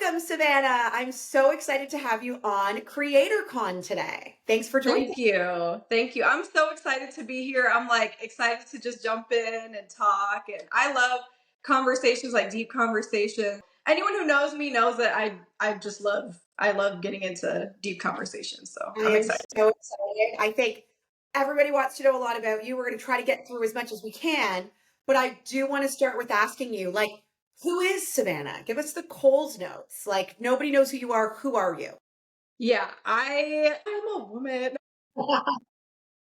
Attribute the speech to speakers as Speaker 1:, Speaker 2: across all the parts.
Speaker 1: Welcome, Savannah. I'm so excited to have you on CreatorCon today. Thanks for joining.
Speaker 2: Thank you. Thank you. I'm so excited to be here. I'm like excited to just jump in and talk. And I love conversations, like deep conversations. Anyone who knows me knows that I love getting into deep conversations. So
Speaker 1: I
Speaker 2: I'm
Speaker 1: am
Speaker 2: excited.
Speaker 1: so excited. I think everybody wants to know a lot about you. We're going to try to get through as much as we can, but I do want to start with asking you, like, who is Savannah? Give us the Coles notes. Like, nobody knows who you are. Who are you?
Speaker 2: Yeah, I am a woman.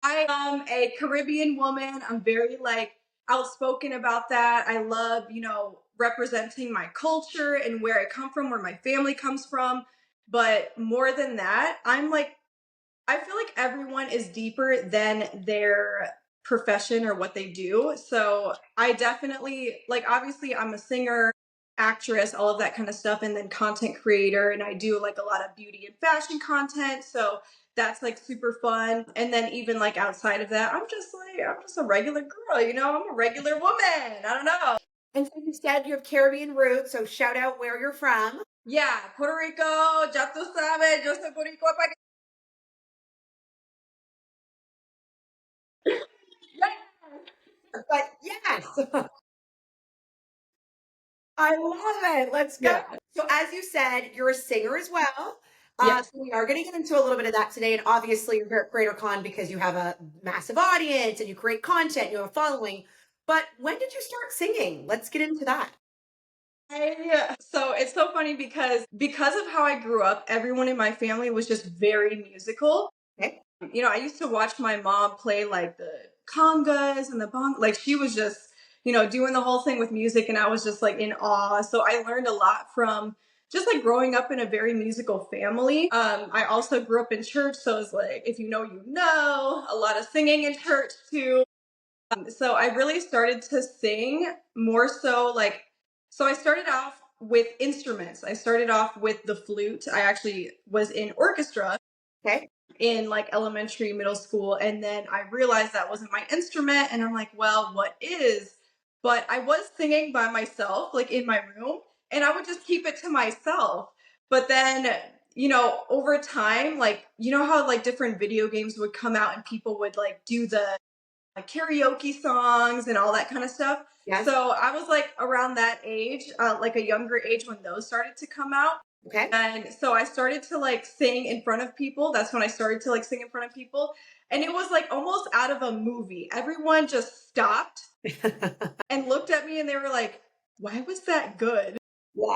Speaker 2: I am a Caribbean woman. I'm very like outspoken about that. I love, representing my culture and where I come from, where my family comes from. But more than that, I feel like everyone is deeper than their profession or what they do. So I definitely, like, obviously, I'm a singer, actress, all of that kind of stuff, and then content creator. And I do like a lot of beauty and fashion content. So that's like super fun. And then even like outside of that, I'm just a regular girl, I'm a regular woman. I don't know.
Speaker 1: And so you said you have Caribbean roots, so shout out where you're from.
Speaker 2: Yeah, Puerto Rico, ya tú sabes, yo soy Boricua.
Speaker 1: But yes, I love it. Let's go.
Speaker 2: Yeah.
Speaker 1: So, as you said, you're a singer as well.
Speaker 2: Yes.
Speaker 1: So we are going to get into a little bit of that today. And obviously, you're here at CreatorCon because you have a massive audience and you create content, you have a following. But when did you start singing? Let's get into that.
Speaker 2: So it's so funny because of how I grew up, everyone in my family was just very musical.
Speaker 1: Okay.
Speaker 2: I used to watch my mom play like the congas and the bong, like she was just, doing the whole thing with music, and I was just like in awe. So I learned a lot from just like growing up in a very musical family. I also grew up in church, so it's like if you know, a lot of singing in church too. So I really started to sing more so so I started off with instruments. I started off with the flute. I actually was in orchestra.
Speaker 1: Okay.
Speaker 2: In like elementary, middle school, and then I realized that wasn't my instrument, and I'm like, well, what is? But I was singing by myself, like in my room, and I would just keep it to myself. But then, over time, like, how like different video games would come out and people would like do the like karaoke songs and all that kind of stuff.
Speaker 1: Yes.
Speaker 2: So I was like around that age, like a younger age when those started to come out.
Speaker 1: Okay.
Speaker 2: And so I started to like sing in front of people. That's when I started to like sing in front of people. And it was like almost out of a movie. Everyone just stopped and looked at me and they were like, why was that good?
Speaker 1: Yeah.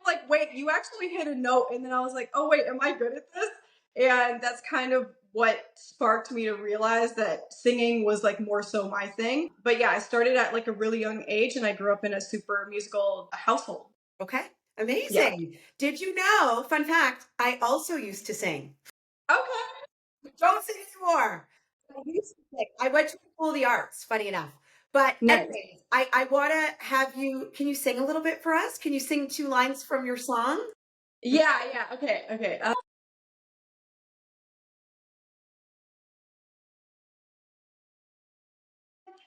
Speaker 2: Like, wait, you actually hit a note. And then I was like, oh, wait, am I good at this? And that's kind of what sparked me to realize that singing was like more so my thing. But yeah, I started at like a really young age and I grew up in a super musical household.
Speaker 1: Okay. Amazing. Yeah. Did you know, fun fact, I also used to sing.
Speaker 2: Okay.
Speaker 1: Don't sing anymore. I used to sing. I went to the School of the Arts, funny enough. But
Speaker 2: nice.
Speaker 1: Anyways, I want to have you, can you sing a little bit for us? Can you sing 2 lines from your song?
Speaker 2: Yeah. Okay.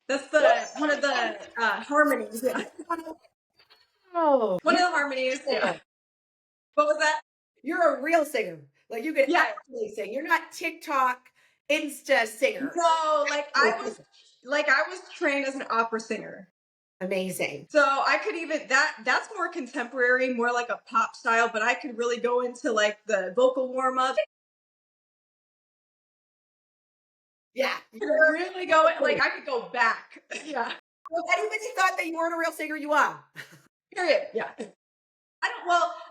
Speaker 2: That's one of the harmonies. Yeah.
Speaker 1: Oh,
Speaker 2: One of the harmonies. Yeah. What was that?
Speaker 1: You're a real singer. Like you can actually sing. You're not TikTok Insta singer.
Speaker 2: No, I was trained as an opera singer.
Speaker 1: Amazing.
Speaker 2: So I could even that's more contemporary, more like a pop style, but I could really go into like the vocal warm up.
Speaker 1: Yeah.
Speaker 2: You're really going like I could go back. Yeah.
Speaker 1: Well, if anybody thought that you weren't a real singer, you are.
Speaker 2: Period. Yeah. I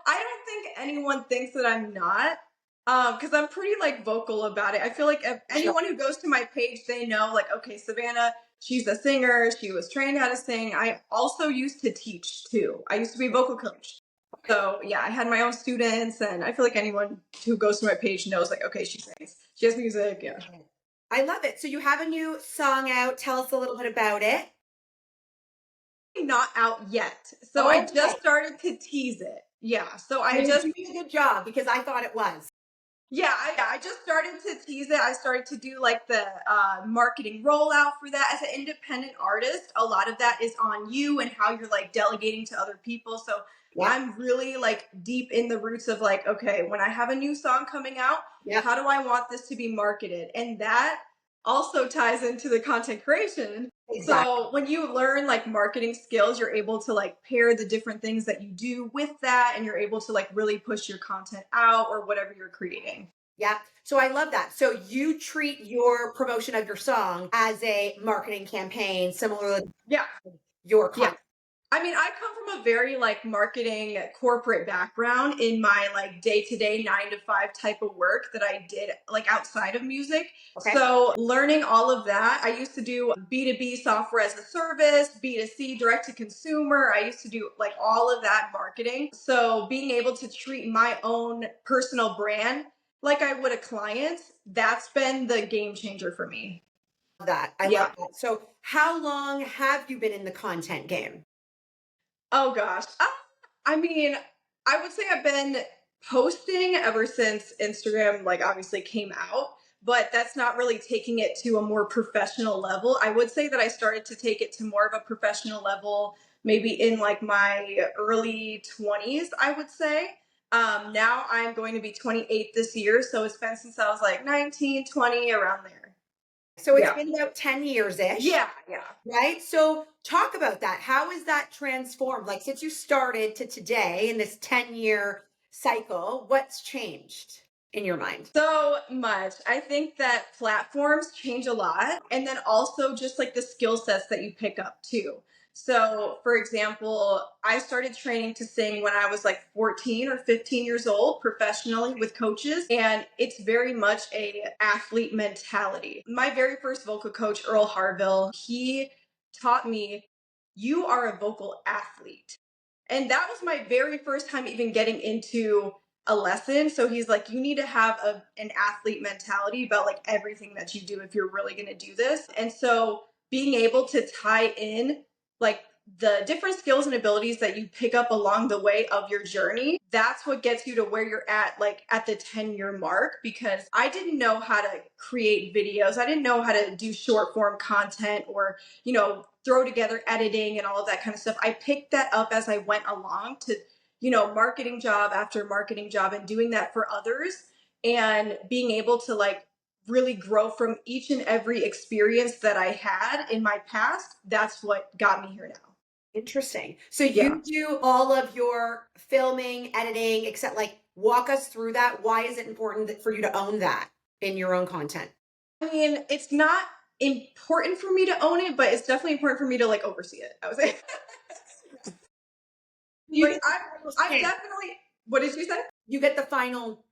Speaker 2: don't think anyone thinks that I'm not. Because I'm pretty like vocal about it. I feel like if anyone who goes to my page, they know like, okay, Savannah, she's a singer. She was trained how to sing. I also used to teach too. I used to be a vocal coach. So yeah, I had my own students, and I feel like anyone who goes to my page knows like, okay, she sings. She has music. Yeah.
Speaker 1: I love it. So you have a new song out. Tell us a little bit about it.
Speaker 2: Not out yet. So I just started to tease it. Yeah. So I just
Speaker 1: did a good job because I thought it was.
Speaker 2: I just started to tease it. I started to do like the marketing rollout for that. As an independent artist, a lot of that is on you and how you're like delegating to other people. So
Speaker 1: Yeah.
Speaker 2: I'm really like deep in the roots of like, okay, when I have a new song coming out,
Speaker 1: Yeah.
Speaker 2: how do I want this to be marketed? And that also ties into the content creation.
Speaker 1: Exactly.
Speaker 2: So when you learn like marketing skills, you're able to like pair the different things that you do with that, and you're able to like really push your content out or whatever you're creating.
Speaker 1: Yeah. So I love that. So you treat your promotion of your song as a marketing campaign, similar to
Speaker 2: Yeah.
Speaker 1: your
Speaker 2: Yeah.
Speaker 1: content.
Speaker 2: I mean, I come from a very like marketing corporate background in my like day-to-day 9 to 5 type of work that I did like outside of music.
Speaker 1: Okay.
Speaker 2: So learning all of that, I used to do B2B software as a service, B2C direct to consumer. I used to do like all of that marketing. So being able to treat my own personal brand like I would a client, that's been the game changer for me.
Speaker 1: That. I
Speaker 2: Yeah.
Speaker 1: love that. So how long have you been in the content game?
Speaker 2: Oh gosh. I mean, I would say I've been posting ever since Instagram like obviously came out, but that's not really taking it to a more professional level. I would say that I started to take it to more of a professional level maybe in like my early 20s, I would say. Now I'm going to be 28 this year, so it's been since I was like 19, 20, around there.
Speaker 1: So it's
Speaker 2: Yeah.
Speaker 1: been about 10 years ish.
Speaker 2: Yeah, yeah.
Speaker 1: Right? So talk about that. How is that transformed? Like since you started to today in this 10-year cycle, what's changed in your mind?
Speaker 2: So much. I think that platforms change a lot. And then also just like the skill sets that you pick up too. So, for example, I started training to sing when I was like 14 or 15 years old professionally with coaches, and it's very much a athlete mentality. My very first vocal coach, Earl Harville, he taught me you are a vocal athlete. And that was my very first time even getting into a lesson. So he's like, you need to have an athlete mentality about like everything that you do if you're really going to do this. And so being able to tie in like the different skills and abilities that you pick up along the way of your journey, that's what gets you to where you're at, like at the 10-year mark. Because I didn't know how to create videos, I didn't know how to do short form content or, throw together editing and all of that kind of stuff. I picked that up as I went along to marketing job after marketing job and doing that for others and being able to like really grow from each and every experience that I had in my past. That's what got me here now.
Speaker 1: Interesting. So
Speaker 2: Yeah.
Speaker 1: you do all of your filming, editing, except like walk us through that. Why is it important for you to own that in your own content?
Speaker 2: I mean, it's not important for me to own it, but it's definitely important for me to like oversee it, I would say.
Speaker 1: You
Speaker 2: Like
Speaker 1: get the final
Speaker 2: I've
Speaker 1: stamp.
Speaker 2: definitely, what did you say?
Speaker 1: You get the final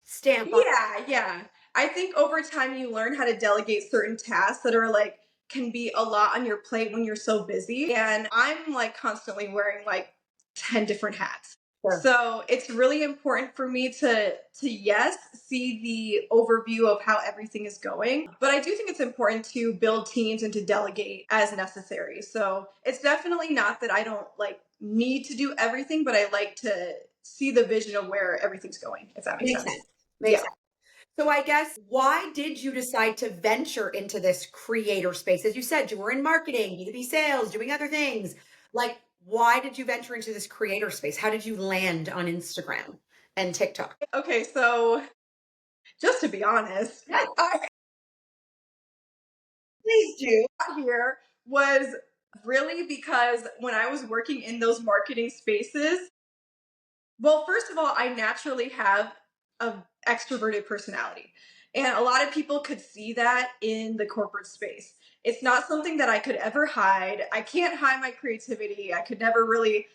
Speaker 1: stamp on.
Speaker 2: Yeah. I think over time you learn how to delegate certain tasks that are like can be a lot on your plate when you're so busy. And I'm like constantly wearing like 10 different hats.
Speaker 1: Sure.
Speaker 2: So it's really important for me to yes, see the overview of how everything is going. But I do think it's important to build teams and to delegate as necessary. So it's definitely not that I don't like need to do everything, but I like to see the vision of where everything's going, if that makes
Speaker 1: Makes
Speaker 2: sense.
Speaker 1: sense. Makes sense. So I guess why did you decide to venture into this creator space? As you said, you were in marketing, B2B sales, doing other things. Like, why did you venture into this creator space? How did you land on Instagram and TikTok?
Speaker 2: Okay, so just to be honest,
Speaker 1: Yeah,
Speaker 2: I
Speaker 1: please do.
Speaker 2: got here was really because when I was working in those marketing spaces, well, first of all, I naturally have an extroverted personality. And a lot of people could see that in the corporate space. It's not something that I could ever hide. I can't hide my creativity. I could never really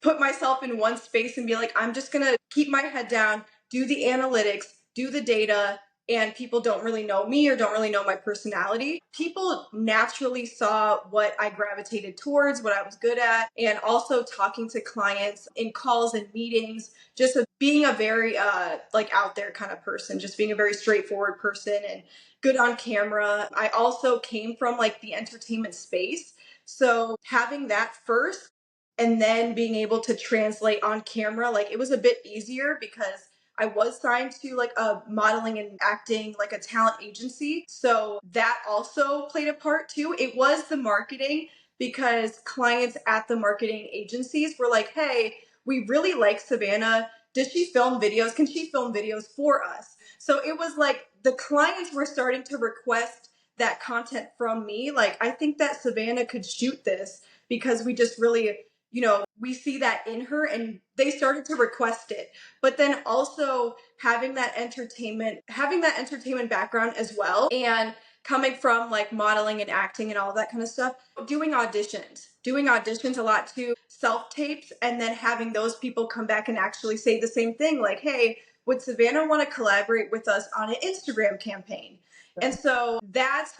Speaker 2: put myself in one space and be like, I'm just going to keep my head down, do the analytics, do the data, and people don't really know me or don't really know my personality. People naturally saw what I gravitated towards, what I was good at, and also talking to clients in calls and meetings, just being a very like out there kind of person, just being a very straightforward person and good on camera. I also came from like the entertainment space. So having that first and then being able to translate on camera, like it was a bit easier because I was signed to like a modeling and acting, like a talent agency. So that also played a part too. It was the marketing, because clients at the marketing agencies were like, hey, we really like Savannah. Does she film videos? Can she film videos for us? So it was like the clients were starting to request that content from me. Like, I think that Savannah could shoot this because we just really, we see that in her, and they started to request it. But then also having that entertainment background as well, and coming from like modeling and acting and all that kind of stuff, doing auditions a lot too, self tapes, and then having those people come back and actually say the same thing, like, hey, would Savannah want to collaborate with us on an Instagram campaign? And so that's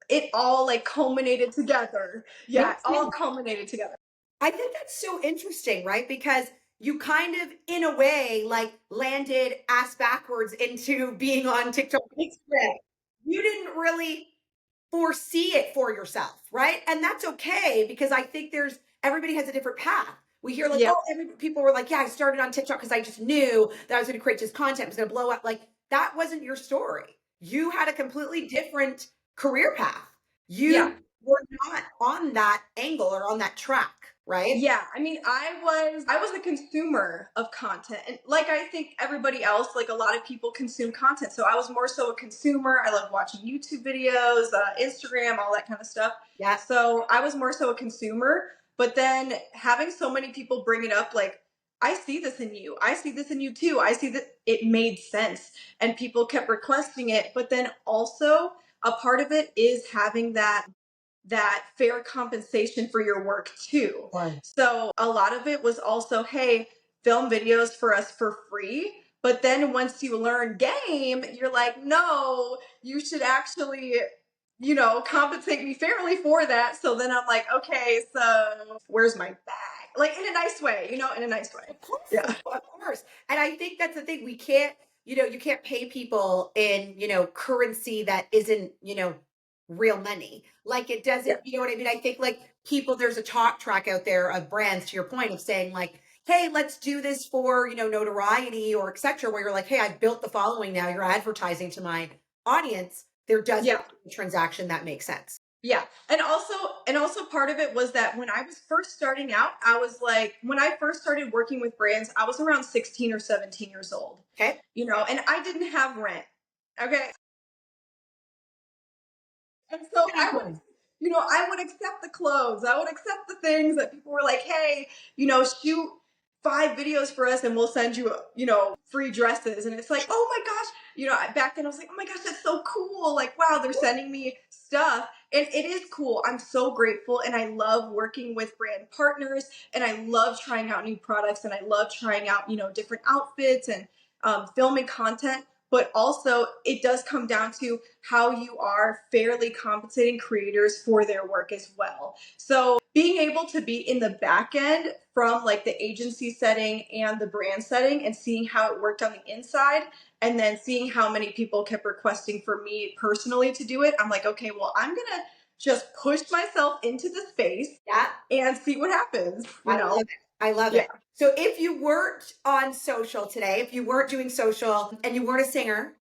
Speaker 2: it, all like culminated together. Yeah,
Speaker 1: Makes
Speaker 2: all
Speaker 1: sense.
Speaker 2: culminated together.
Speaker 1: I think that's so interesting, right? Because you kind of, in a way, like landed ass backwards into being on TikTok and Instagram. You didn't really foresee it for yourself, right? And that's okay, because I think everybody has a different path. We hear like,
Speaker 2: Yeah.
Speaker 1: oh, people were like, yeah, I started on TikTok because I just knew that I was going to create this content, it was going to blow up. Like, that wasn't your story. You had a completely different career path.
Speaker 2: Yeah.
Speaker 1: You were not on that angle or on that track, right?
Speaker 2: Yeah, I mean, I was a consumer of content, and like I think everybody else, like a lot of people consume content. So I was more so a consumer. I love watching YouTube videos, Instagram, all that kind of stuff.
Speaker 1: Yeah.
Speaker 2: So I was more so a consumer. But then having so many people bring it up, like, I see this in you. I see this in you too. I see that it made sense, and people kept requesting it. But then also a part of it is having that fair compensation for your work too.
Speaker 1: Right.
Speaker 2: So a lot of it was also, hey, film videos for us for free. But then once you learn game, you're like, no, you should actually, compensate me fairly for that. So then I'm like, okay, so where's my bag? Like, in a nice way, in a nice way.
Speaker 1: Of course,
Speaker 2: Yeah.
Speaker 1: of course. And I think that's the thing. We can't, you can't pay people in, currency that isn't, real money. Like, it
Speaker 2: Yeah.
Speaker 1: doesn't, you know what I mean? I think like people, there's a talk track out there of brands, to your point, of saying like, hey, let's do this for, notoriety or etc. Where you're like, hey, I've built the following now. You're advertising to my audience. There does
Speaker 2: Yeah.
Speaker 1: a transaction that makes sense.
Speaker 2: Yeah. And also part of it was that when I was first starting out, I was like, when I first started working with brands, I was around 16 or 17 years old.
Speaker 1: Okay.
Speaker 2: And I didn't have rent. Okay. And so I would accept the clothes. I would accept the things that people were like, hey, shoot 5 videos for us and we'll send you, free dresses. And it's like, oh my gosh, back then I was like, oh my gosh, that's so cool. Like, wow, they're sending me stuff. And it is cool. I'm so grateful. And I love working with brand partners, and I love trying out new products, and I love trying out, different outfits and filming content. But also, it does come down to how you are fairly compensating creators for their work as well. So being able to be in the back end from like the agency setting and the brand setting, and seeing how it worked on the inside, and then seeing how many people kept requesting for me personally to do it, I'm like, okay, well, I'm going to just push myself into the space,
Speaker 1: Yeah.
Speaker 2: and see what happens,
Speaker 1: I love it. I love
Speaker 2: Yeah.
Speaker 1: it. So if you weren't on social today, if you weren't doing social and you weren't a singer,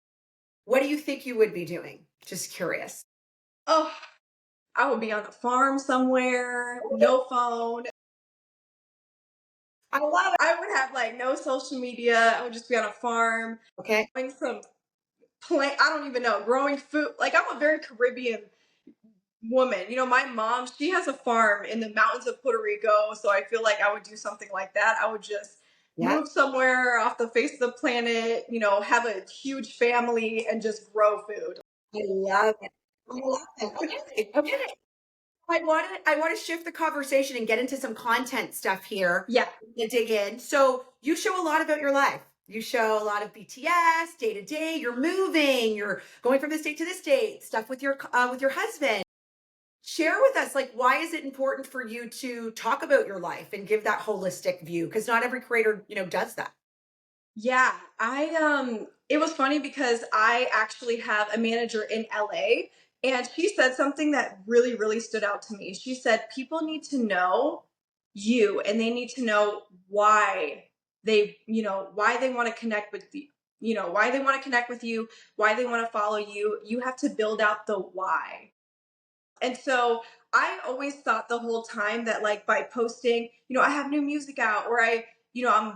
Speaker 1: what do you think you would be doing? Just curious.
Speaker 2: Oh, I would be on a farm somewhere, no phone.
Speaker 1: I love it.
Speaker 2: I would have like no social media. I would just be on a farm,
Speaker 1: Okay.
Speaker 2: growing some plant. I don't even know, growing food. Like, I'm a very Caribbean woman. My mom, she has a farm in the mountains of Puerto Rico. So I feel like I would do something like that. I would just
Speaker 1: Yeah.
Speaker 2: move somewhere off the face of the planet, have a huge family, and just grow food.
Speaker 1: I love it. I love it. Okay. Okay. I want to shift the conversation and get into some content stuff here.
Speaker 2: Yeah.
Speaker 1: To dig in. So you show a lot about your life. You show a lot of BTS day to day. You're moving. You're going from this state to this state. Stuff with your husband. Share with us, like, why is it important for you to talk about your life and give that holistic view? Because not every creator, does that.
Speaker 2: Yeah, it was funny because I actually have a manager in LA, and she said something that really, really stood out to me. She said people need to know you, and they need to know why they want to connect with you. why they want to connect with you, why they want to follow you. You have to build out the why. And so I always thought the whole time that like by posting, I have new music out, or I'm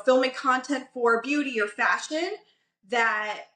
Speaker 2: filming content for beauty or fashion, that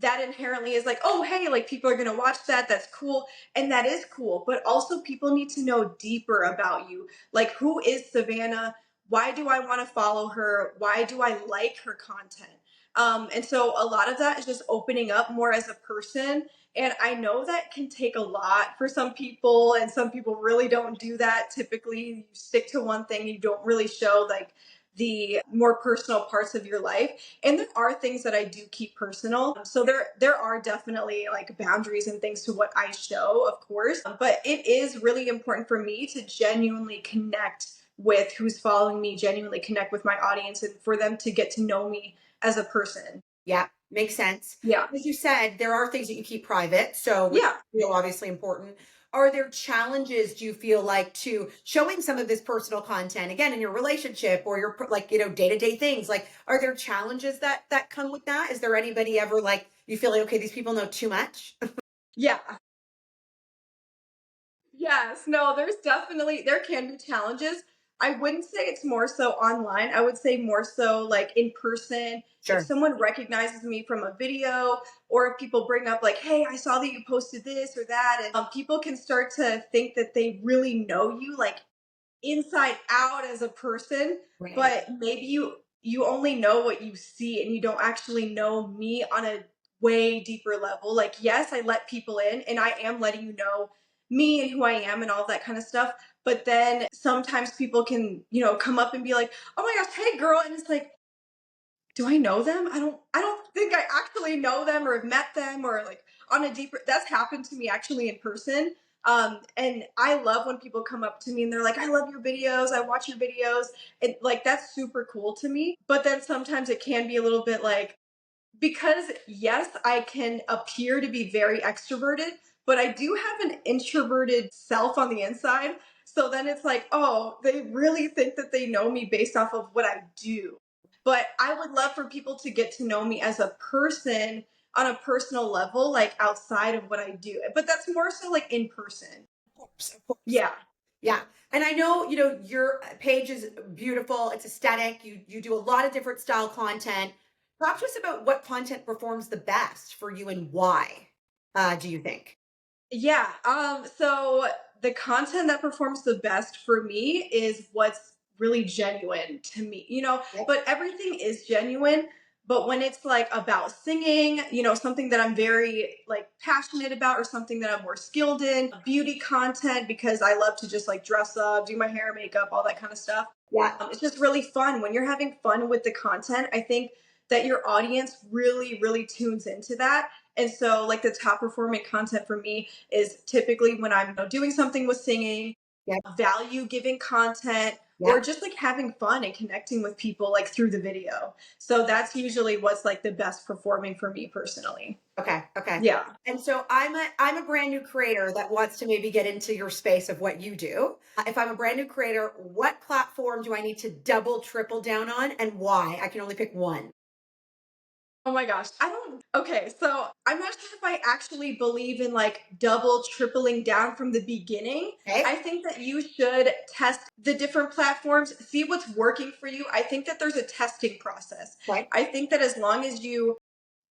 Speaker 2: inherently is like, oh, hey, like people are going to watch that. That's cool. And that is cool. But also, people need to know deeper about you. Like, who is Savannah? Why do I want to follow her? Why do I like her content? And so a lot of that is just opening up more as a person. And I know that can take a lot for some people, and some people really don't do that. Typically, you stick to one thing, you don't really show like the more personal parts of your life. And there are things that I do keep personal. So there are definitely like boundaries and things to what I show, of course. But it is really important for me to genuinely connect with who's following me, genuinely connect with my audience, and for them to get to know me as a person.
Speaker 1: Yeah, makes sense.
Speaker 2: Yeah.
Speaker 1: As you said, there are things that you keep private, so which
Speaker 2: Yeah.
Speaker 1: feel obviously important. Are there challenges, do you feel like, to showing some of this personal content again in your relationship or your like, day-to-day things? Like, are there challenges that come with that? Is there anybody ever like you feel like, okay, these people know too much?
Speaker 2: Yeah. Yes, no, there can be challenges. I wouldn't say it's more so online. I would say more so like in person. If
Speaker 1: Sure.
Speaker 2: someone recognizes me from a video, or if people bring up like, "Hey, I saw that you posted this or that," and people can start to think that they really know you, like inside out as a person,
Speaker 1: Right.
Speaker 2: but maybe you only know what you see, and you don't actually know me on a way deeper level. Like, yes, I let people in, and I am letting you know me and who I am and all that kind of stuff. But then sometimes people can, come up and be like, "Oh my gosh, hey girl," and it's like, do I know them? I don't think I actually know them or have met them, or like on a deeper, that's happened to me actually in person. And I love when people come up to me and they're like, "I love your videos. I watch your videos." And like, that's super cool to me. But then sometimes it can be a little bit like, because yes, I can appear to be very extroverted, but I do have an introverted self on the inside. So then it's like, oh, they really think that they know me based off of what I do. But I would love for people to get to know me as a person on a personal level, like outside of what I do. But that's more so like in person.
Speaker 1: Of course, of course.
Speaker 2: Yeah.
Speaker 1: Yeah. And I know, your page is beautiful. It's aesthetic. You do a lot of different style content. Talk to us about what content performs the best for you and why, do you think?
Speaker 2: Yeah. So the content that performs the best for me is what's really genuine to me,
Speaker 1: Yep.
Speaker 2: but everything is genuine. But when it's like about singing, something that I'm very like passionate about, or something that I'm more skilled in, beauty content, because I love to just like dress up, do my hair, makeup, all that kind of stuff.
Speaker 1: Yeah.
Speaker 2: It's just really fun when you're having fun with the content. I think that your audience really, really tunes into that. And so, like, the top performing content for me is typically when I'm doing something with singing,
Speaker 1: Yep.
Speaker 2: value giving content, or
Speaker 1: Yep.
Speaker 2: just like having fun and connecting with people like through the video. So that's usually what's like the best performing for me personally.
Speaker 1: Okay. Okay.
Speaker 2: Yeah.
Speaker 1: And so I'm a brand new creator that wants to maybe get into your space of what you do. If I'm a brand new creator, what platform do I need to double, triple down on, and why? I can only pick one.
Speaker 2: Oh my gosh. Okay, so I'm not sure if I actually believe in like double, tripling down from the beginning.
Speaker 1: Okay.
Speaker 2: I think that you should test the different platforms, see what's working for you. I think that there's a testing process.
Speaker 1: Right.
Speaker 2: I think that as long as you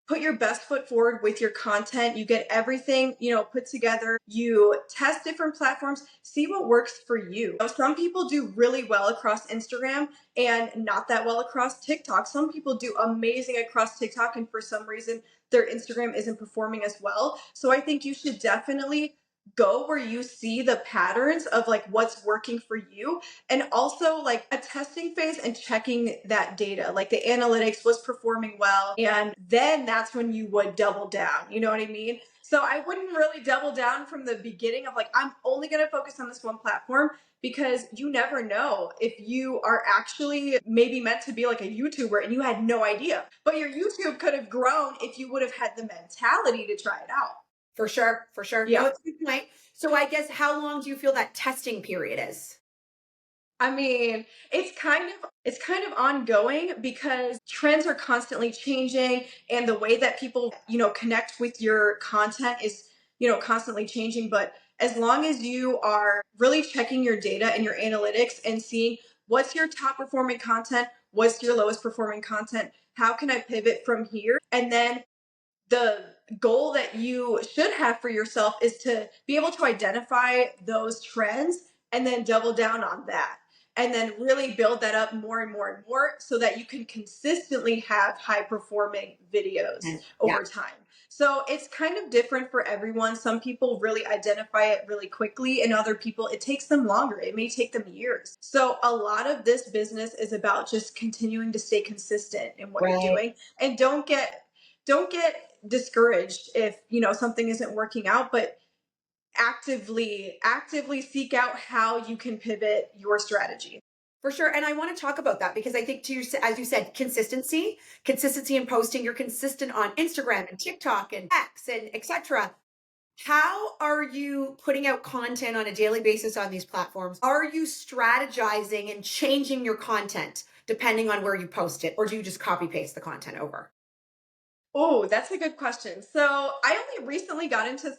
Speaker 2: put your best foot forward with your content, you get everything, put together, you test different platforms, see what works for you. Some people do really well across Instagram and not that well across TikTok. Some people do amazing across TikTok, and for some reason their Instagram isn't performing as well. So I think you should definitely go where you see the patterns of like what's working for you, and also like a testing phase and checking that data, like the analytics was performing well, and then that's when you would double down, you know what I mean? So I wouldn't really double down from the beginning of like, I'm only going to focus on this one platform, because you never know if you are actually maybe meant to be like a YouTuber and you had no idea, but your YouTube could have grown if you would have had the mentality to try it out.
Speaker 1: For sure. For sure. No,
Speaker 2: Yeah.
Speaker 1: it's a good point. So I guess how long do you feel that testing period is?
Speaker 2: I mean, it's kind of ongoing because trends are constantly changing and the way that people, connect with your content is, constantly changing, but as long as you are really checking your data and your analytics and seeing what's your top performing content, what's your lowest performing content, how can I pivot from here? And then the goal that you should have for yourself is to be able to identify those trends and then double down on that and then really build that up more and more and more so that you can consistently have high performing videos
Speaker 1: Yeah.
Speaker 2: over time. So it's kind of different for everyone. Some people really identify it really quickly, and other people, it takes them longer. It may take them years. So a lot of this business is about just continuing to stay consistent in what you're
Speaker 1: Right.
Speaker 2: doing, and don't get discouraged if something isn't working out, but actively seek out how you can pivot your strategy.
Speaker 1: For sure. And I want to talk about that because I think too, as you said, consistency in posting. You're consistent on Instagram and TikTok and X and etc. How are you putting out content on a daily basis on these platforms? Are you strategizing and changing your content depending on where you post it, or do you just copy paste the content over?
Speaker 2: Oh, that's a good question. So I only recently got into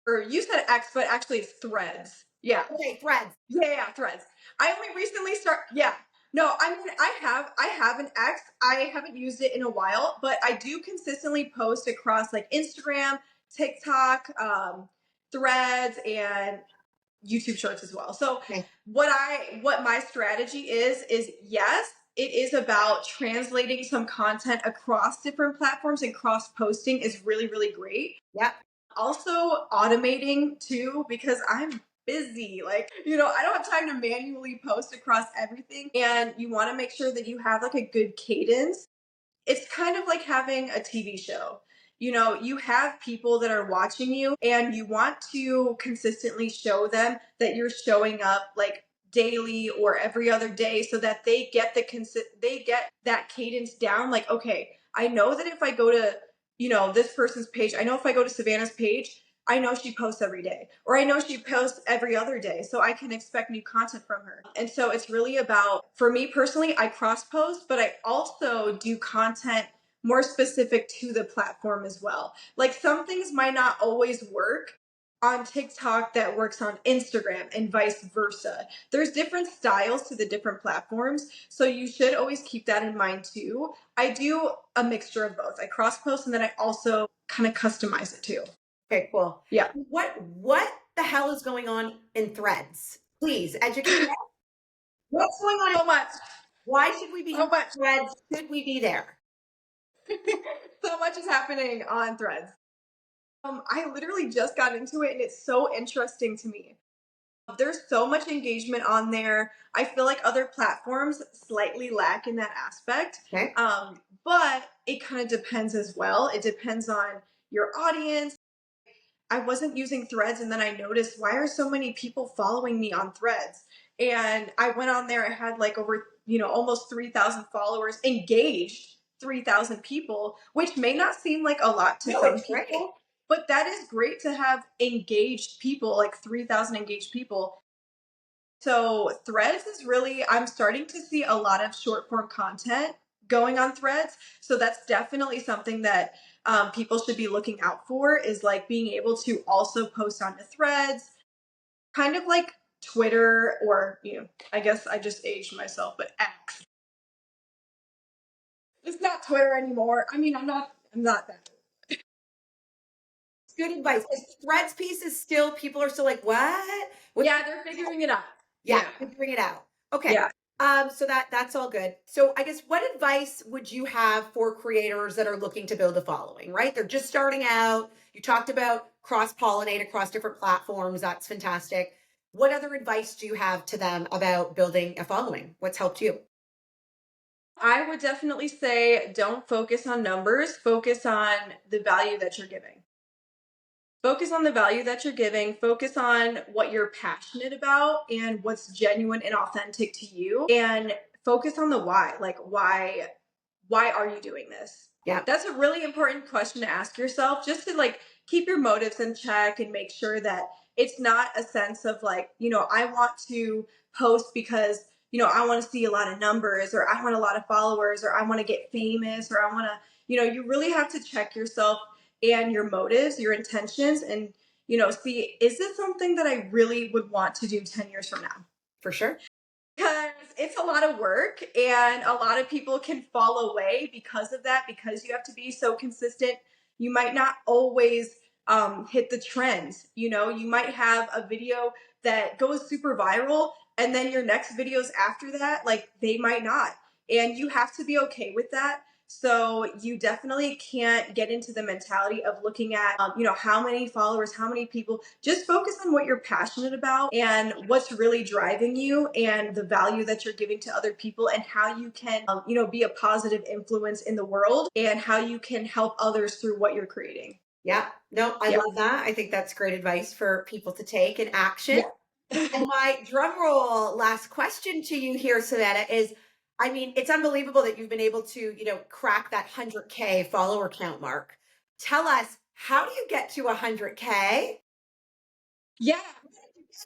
Speaker 2: or you said X, but actually it's Threads. Yeah.
Speaker 1: Okay, threads.
Speaker 2: Yeah, Threads. I only recently start. Yeah. No, I mean I have an X. I haven't used it in a while, but I do consistently post across like Instagram, TikTok, Threads, and YouTube Shorts as well. So
Speaker 1: Okay.
Speaker 2: what my strategy is yes, it is about translating some content across different platforms, and cross posting is really really great.
Speaker 1: Yeah.
Speaker 2: Also automating too, because I'm busy. Like, I don't have time to manually post across everything. And you want to make sure that you have like a good cadence. It's kind of like having a TV show. You have people that are watching you, and you want to consistently show them that you're showing up like daily or every other day, so that they get that cadence down. Like, okay, I know that if I go to, this person's page, I know if I go to Savannah's page, I know she posts every day, or I know she posts every other day, so I can expect new content from her. And so it's really about, for me personally, I cross post, but I also do content more specific to the platform as well. Like, some things might not always work on TikTok that works on Instagram, and vice versa. There's different styles to the different platforms, so you should always keep that in mind too. I do a mixture of both. I cross post, and then I also kind of customize it too.
Speaker 1: Okay, cool.
Speaker 2: Yeah.
Speaker 1: What the hell is going on in threads? Please educate us. What's going on?
Speaker 2: So much.
Speaker 1: Why should we be
Speaker 2: So
Speaker 1: in
Speaker 2: much.
Speaker 1: threads? Should we be there?
Speaker 2: So much is happening on Threads. I literally just got into it, and it's so interesting to me. There's so much engagement on there. I feel like other platforms slightly lack in that aspect.
Speaker 1: Okay.
Speaker 2: But it kind of depends as well. It depends on your audience. I wasn't using Threads, and then I noticed, why are so many people following me on Threads? And I went on there. I had like over, almost 3,000 followers, engaged 3,000 people, which may not seem like a lot to
Speaker 1: No,
Speaker 2: some
Speaker 1: it's great.
Speaker 2: people, but that is great to have engaged people, like 3,000 engaged people. So Threads is really, I'm starting to see a lot of short form content going on Threads. So that's definitely something that people should be looking out for, is like being able to also post onto Threads, kind of like Twitter, or, I guess I just aged myself, but X. It's not Twitter anymore. I mean, I'm not that.
Speaker 1: Good advice. This threads piece is still, people are still like, what?
Speaker 2: Yeah, they're figuring it out.
Speaker 1: Yeah, figuring it out. Okay.
Speaker 2: Yeah.
Speaker 1: So that's all good. So I guess, what advice would you have for creators that are looking to build a following, right? They're just starting out. You talked about cross-pollinate across different platforms. That's fantastic. What other advice do you have to them about building a following? What's helped you?
Speaker 2: I would definitely say, don't focus on numbers, focus on the value that you're giving. Focus on the value that you're giving, focus on what you're passionate about and what's genuine and authentic to you, and focus on the why. Like, why are you doing this?
Speaker 1: Yeah.
Speaker 2: That's a really important question to ask yourself, just to like keep your motives in check and make sure that It's not a sense of like, I want to post because, I want to see a lot of numbers, or I want a lot of followers, or I want to get famous, or I want to, you really have to check yourself and your motives, your intentions, and, see, is this something that I really would want to do 10 years from now?
Speaker 1: For sure.
Speaker 2: Because it's a lot of work and a lot of people can fall away because of that, because you have to be so consistent. You might not always hit the trends. You might have a video that goes super viral, and then your next videos after that, like, they might not. And you have to be okay with that. So you definitely can't get into the mentality of looking at, how many followers, how many people. Just focus on what you're passionate about and what's really driving you, and the value that you're giving to other people, and how you can, be a positive influence in the world, and how you can help others through what you're creating.
Speaker 1: Yeah. No, I
Speaker 2: Yeah.
Speaker 1: love that. I think that's great advice for people to take in action.
Speaker 2: Yeah.
Speaker 1: And my drum roll last question to you here, Savannah, is I mean, it's unbelievable that you've been able to, crack that 100K follower count mark. Tell us, how do you get to 100K?
Speaker 2: Yeah.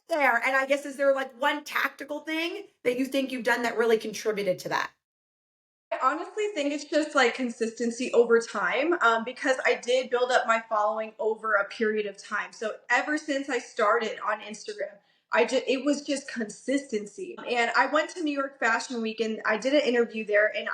Speaker 1: There. And I guess, is there like one tactical thing that you think you've done that really contributed to that?
Speaker 2: I honestly think it's just like consistency over time, because I did build up my following over a period of time. So ever since I started on Instagram, it was just consistency. And I went to New York Fashion Week and I did an interview there, and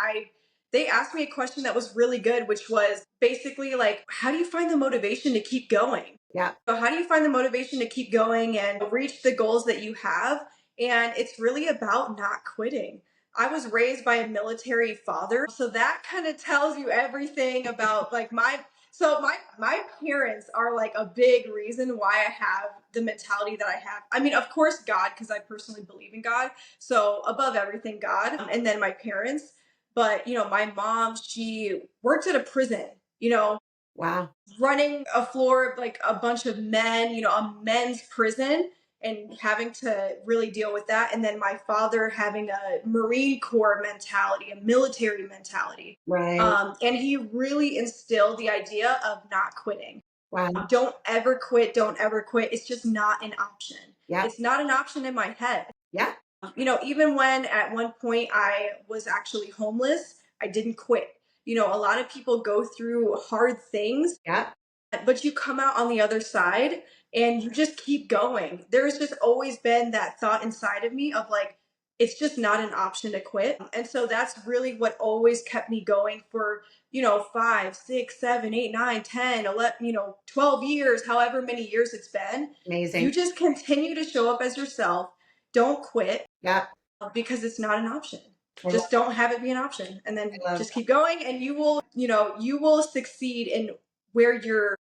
Speaker 2: they asked me a question that was really good, which was basically like, how do you find the motivation to keep going?
Speaker 1: Yeah.
Speaker 2: So how do you find the motivation to keep going and reach the goals that you have? And it's really about not quitting. I was raised by a military father, so that kind of tells you everything about like my parents are like a big reason why I have the mentality that I have. I mean, of course, God, because I personally believe in God. So above everything, God, and then my parents. But my mom, she worked at a prison.
Speaker 1: Wow.
Speaker 2: Running a floor of like a bunch of men, a men's prison, and having to really deal with that. And then my father having a Marine Corps mentality, a military mentality.
Speaker 1: Right.
Speaker 2: And he really instilled the idea of not quitting.
Speaker 1: Wow.
Speaker 2: Don't ever quit. Don't ever quit. It's just not an option.
Speaker 1: Yeah.
Speaker 2: It's not an option in my head.
Speaker 1: Yeah.
Speaker 2: Even when at one point I was actually homeless, I didn't quit. A lot of people go through hard things,
Speaker 1: Yeah.
Speaker 2: but you come out on the other side and you just keep going. There's just always been that thought inside of me of like, it's just not an option to quit. And so that's really what always kept me going for, 5, 6, 7, 8, 9, 10, 11, 12 years, however many years it's been. You
Speaker 1: Amazing.
Speaker 2: just continue to show up as yourself. Don't quit,
Speaker 1: Yeah.
Speaker 2: because it's not an option.
Speaker 1: I love,
Speaker 2: Just don't have it be an option, and then
Speaker 1: I love
Speaker 2: just keep going, and you will succeed in where you're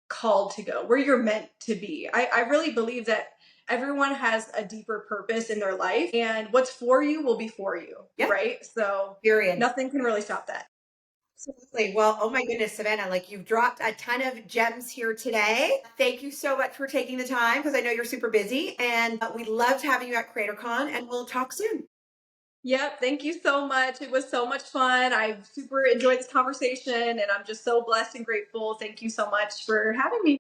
Speaker 2: called to go, where you're meant to be. I really believe that everyone has a deeper purpose in their life, and what's for you will be for you,
Speaker 1: Yeah.
Speaker 2: right? So
Speaker 1: Period.
Speaker 2: nothing can really stop that.
Speaker 1: Absolutely. Well, oh my goodness, Savannah, like you've dropped a ton of gems here today. Thank you so much for taking the time because I know you're super busy, and we loved having you at CreatorCon, and we'll talk soon.
Speaker 2: Yep, thank you so much. It was so much fun. I super enjoyed this conversation, and I'm just so blessed and grateful. Thank you so much for having me.